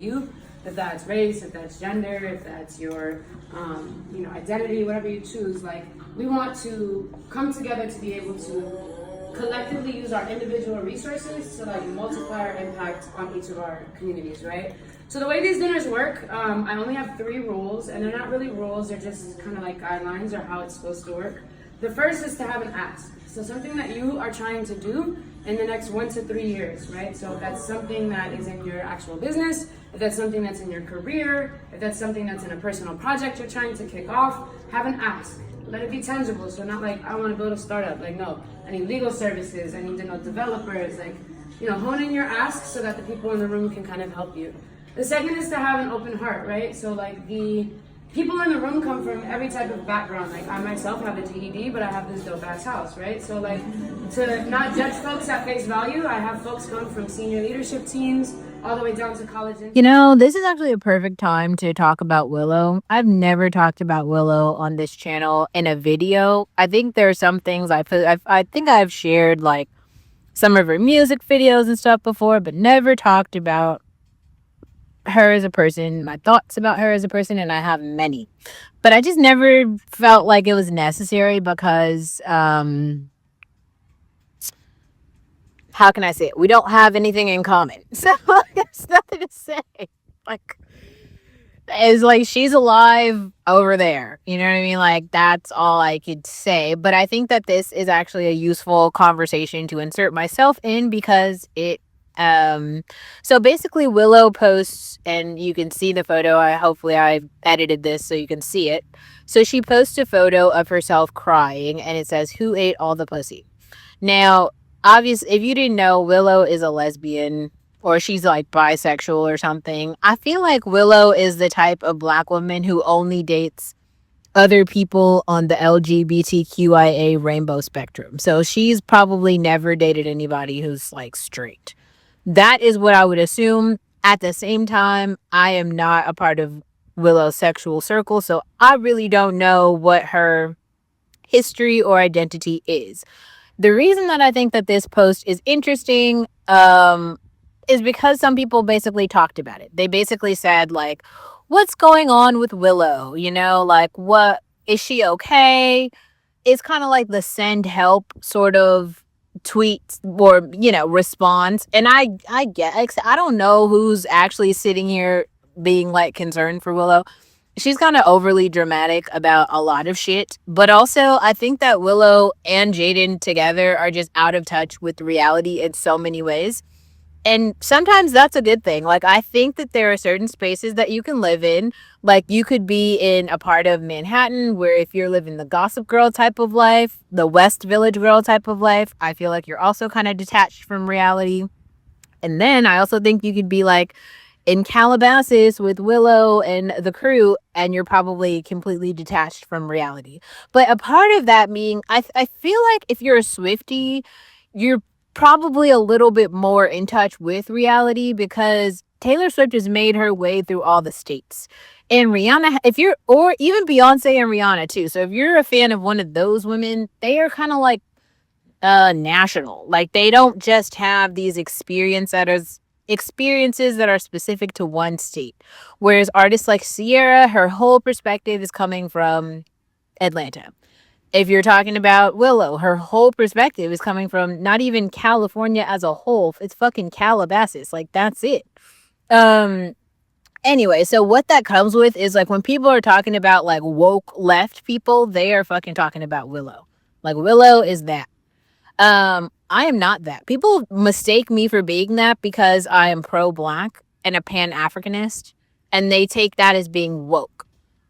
you, if that's race, if that's gender, if that's your identity, whatever you choose. Like, we want to come together to be able to collectively use our individual resources to like multiply our impact on each of our communities, right? So the way these dinners work, I only have 3 rules, and they're not really rules, they're just kind of like guidelines or how it's supposed to work. The first is to have an ask. So something that you are trying to do in the next 1 to 3 years, right? So if that's something that is in your actual business, if that's something that's in your career, if that's something that's in a personal project you're trying to kick off, have an ask. Let it be tangible. So not like, I want to build a startup. Like, no, I need legal services, I need to know developers. Like, hone in your ask so that the people in the room can kind of help you. The second is to have an open heart, right? So like the people in the room come from every type of background. Like, I myself have a GED, but I have this dope ass house, right? So like, to not judge folks at face value, I have folks come from senior leadership teams all the way down to college. This is actually a perfect time to talk about Willow. I've never talked about Willow on this channel in a video. I think there are some things I think I've shared like some of her music videos and stuff before, but never talked about her as a person, my thoughts about her as a person, and I have many. But I just never felt like it was necessary because how can I say it? We don't have anything in common. So there's nothing to say. Like, it's like she's alive over there. You know what I mean? Like, that's all I could say. But I think that this is actually a useful conversation to insert myself in because so basically Willow posts, and you can see the photo. Hopefully I've edited this so you can see it. So she posts a photo of herself crying, and it says, "Who ate all the pussy?" Now, obviously, if you didn't know, Willow is a lesbian, or she's like bisexual or something. I feel like Willow is the type of Black woman who only dates other people on the LGBTQIA rainbow spectrum. So she's probably never dated anybody who's like straight. That is what I would assume. At the same time, I am not a part of Willow's sexual circle, so I really don't know what her history or identity is. The reason that I think that this post is interesting is because some people basically talked about it. They basically said, like, what's going on with Willow? Like, what is she okay? It's kind of like the send help sort of tweets or response. And I don't know who's actually sitting here being like concerned for Willow. She's kind of overly dramatic about a lot of shit, but also I think that Willow and Jaden together are just out of touch with reality in so many ways. And sometimes that's a good thing. Like, I think that there are certain spaces that you can live in. Like, you could be in a part of Manhattan where if you're living the Gossip Girl type of life, the West Village Girl type of life, I feel like you're also kind of detached from reality. And then I also think you could be like in Calabasas with Willow and the crew, and you're probably completely detached from reality. But a part of that being, I feel like if you're a Swiftie, you're probably a little bit more in touch with reality because Taylor Swift has made her way through all the states. And Rihanna, or even Beyonce and Rihanna too. So if you're a fan of one of those women, they are kind of like national. Like, they don't just have these experiences that are specific to one state. Whereas artists like Sierra, her whole perspective is coming from Atlanta. If you're talking about Willow, her whole perspective is coming from not even California as a whole. It's fucking Calabasas. Like, that's it. Anyway, so what that comes with is, like, when people are talking about, like, woke left people, they are fucking talking about Willow. Like, Willow is that. I am not that. People mistake me for being that because I am pro-Black and a Pan-Africanist, and they take that as being woke.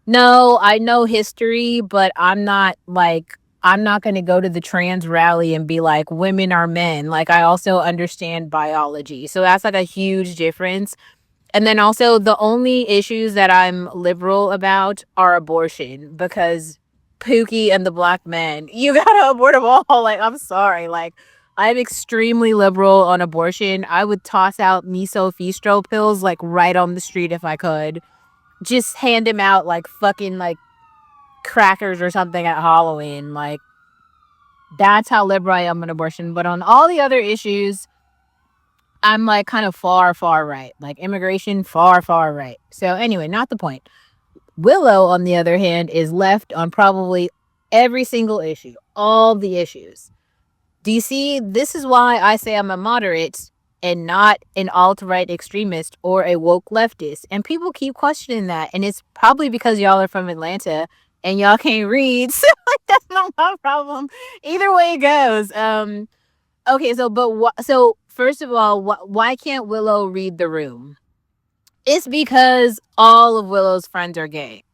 No, I know history, but I'm not going to go to the trans rally and be like, women are men. Like, I also understand biology. So that's like a huge difference. And then also the only issues that I'm liberal about are abortion, because Pookie and the Black men, you gotta abort them all. Like, I'm sorry. Like, I'm extremely liberal on abortion. I would toss out miso-fistro pills like right on the street if I could. Just hand him out like fucking like crackers or something at Halloween. Like, that's how liberal I am on abortion. But on all the other issues, I'm like kind of far, far right. Like immigration, far, far right. So anyway, not the point. Willow, on the other hand, is left on probably every single issue, all the issues. Do you see? This is why I say I'm a moderate and not an alt right extremist or a woke leftist. And people keep questioning that. And it's probably because y'all are from Atlanta and y'all can't read. So like that's not my problem. Either way it goes. Okay, so so first of all, why can't Willow read the room? It's because all of Willow's friends are gay.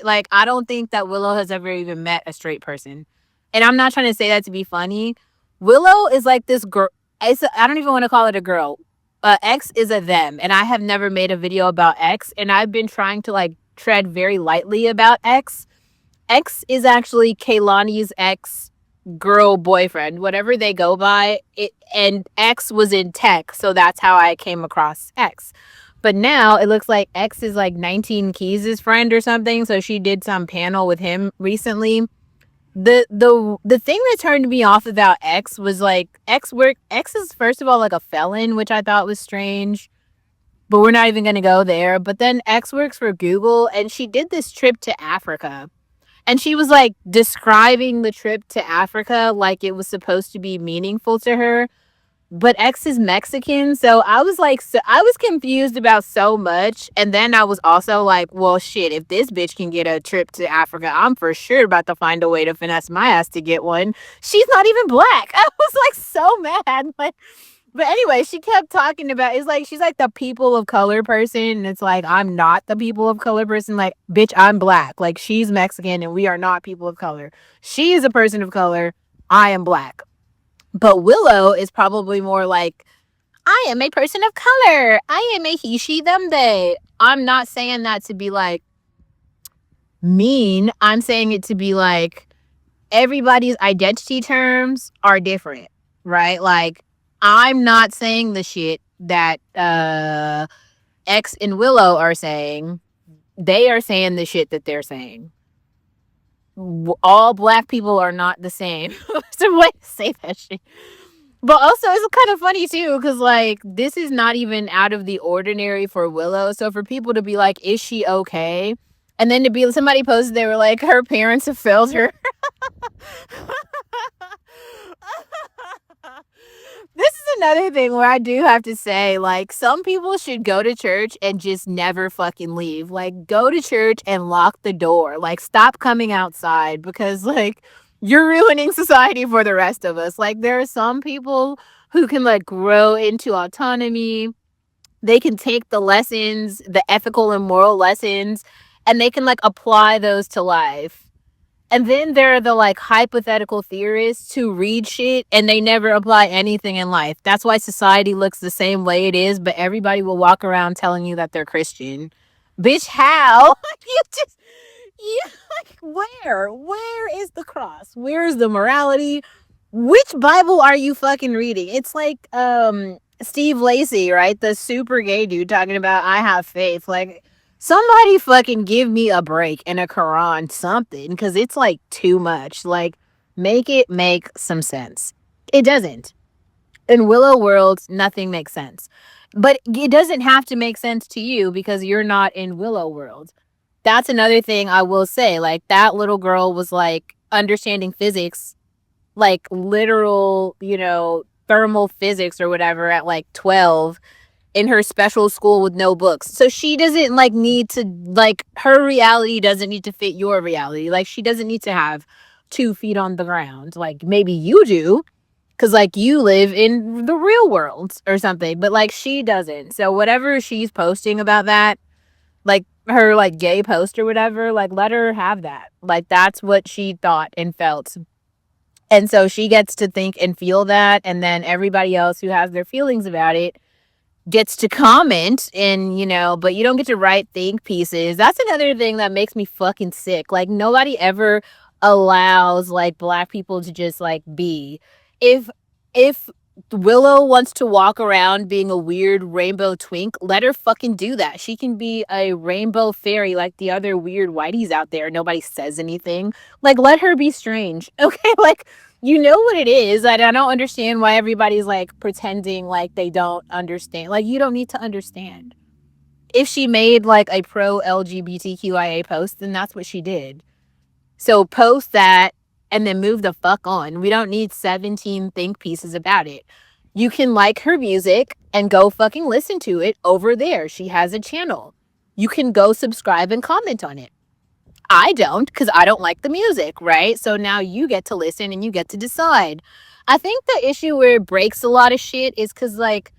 Like I don't think that Willow has ever even met a straight person. And I'm not trying to say that to be funny. Willow is like this girl. I don't even want to call it a girl. X is a them, and I have never made a video about X, and I've been trying to like tread very lightly about X. X is actually Kaylani's ex girl boyfriend, whatever they go by. And X was in tech, so that's how I came across X. But now it looks like X is like 19 Keys' friend or something. So she did some panel with him recently. The thing that turned me off about X was like X is first of all like a felon, which I thought was strange. But we're not even gonna go there. But then X works for Google and she did this trip to Africa. And she was like describing the trip to Africa like it was supposed to be meaningful to her. But X is Mexican, so I was like, so I was confused about so much. And then I was also like, well, shit, if this bitch can get a trip to Africa, I'm for sure about to find a way to finesse my ass to get one. She's not even black. I was like so mad. Like, but anyway, she kept talking about it's like she's like the people of color person, and it's like I'm not the people of color person. Like, bitch, I'm black. Like, she's Mexican, and we are not people of color. She is a person of color. I am black. But Willow is probably more like, I am a person of color. I am a he, she, them, they. I'm not saying that to be like mean. I'm saying it to be like everybody's identity terms are different, right? Like, I'm not saying the shit that X and Willow are saying. They are saying the shit that they're saying. All black people are not the same. It's a way to say that shit. But also, it's kind of funny too, because like this is not even out of the ordinary for Willow. So for people to be like, "Is she okay?" and then to be somebody posted, they were like, "Her parents have failed her." This is another thing where I do have to say, like, some people should go to church and just never fucking leave. Like, go to church and lock the door. Like, stop coming outside because, like, you're ruining society for the rest of us. Like, there are some people who can, like, grow into autonomy. They can take the lessons, the ethical and moral lessons, and they can, like, apply those to life. And then there are the like hypothetical theorists who read shit and they never apply anything in life. That's why society looks the same way it is, but everybody will walk around telling you that they're Christian. Bitch, how? you just you like where is the cross? Where is the morality? Which Bible are you fucking reading? It's like Steve Lacy, right? The super gay dude talking about I have faith. Like, somebody fucking give me a break and a Quran, something, because it's like too much. Like, make it make some sense. It doesn't. In Willow World, nothing makes sense. But it doesn't have to make sense to you because you're not in Willow World. That's another thing I will say. Like, that little girl was like understanding physics, like literal, thermal physics or whatever at like 12 in her special school with no books. So she doesn't like need to, like, her reality doesn't need to fit your reality. Like, she doesn't need to have 2 feet on the ground. Like, maybe you do because like you live in the real world or something, but like she doesn't. So whatever she's posting about that, like her like gay post or whatever, like let her have that. Like, that's what she thought and felt. And so she gets to think and feel that, and then everybody else who has their feelings about it gets to comment, and but you don't get to write think pieces. That's another thing that makes me fucking sick. Like, nobody ever allows like black people to just like be. If Willow wants to walk around being a weird rainbow twink, let her fucking do that. She can be a rainbow fairy like the other weird whiteys out there. Nobody says anything. Like, let her be strange. Okay, like, You know what it is. I don't understand why everybody's like pretending like they don't understand. Like, you don't need to understand. If she made like a pro LGBTQIA post, then that's what she did. So post that and then move the fuck on. We don't need 17 think pieces about it. You can like her music and go fucking listen to it over there. She has a channel. You can go subscribe and comment on it. I don't, because I don't like the music, right? So now you get to listen and you get to decide. I think the issue where it breaks a lot of shit is because, like,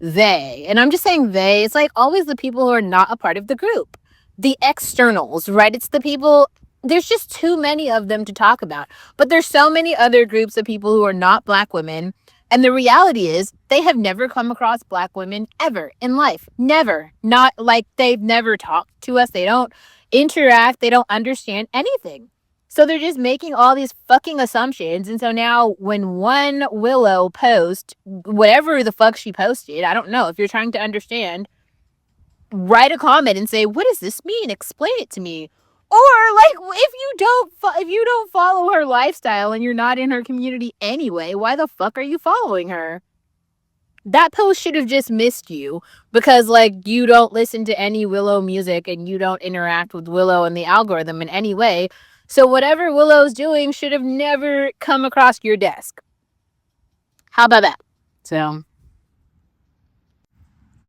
and I'm just saying they, it's like always the people who are not a part of the group. The externals, right? It's the people, there's just too many of them to talk about. But there's so many other groups of people who are not Black women. And the reality is, they have never come across Black women ever in life. Never. Not like they've never talked to us. They don't interact. They don't understand anything. So they're just making all these fucking assumptions. And so now when one Willow posts, whatever the fuck she posted, I don't know, if you're trying to understand, write a comment and say, what does this mean? Explain it to me. Or like, if you don't follow her lifestyle and you're not in her community anyway, why the fuck are you following her? That post should have just missed you because, like, you don't listen to any Willow music and you don't interact with Willow and the algorithm in any way. So whatever Willow's doing should have never come across your desk. How about that? So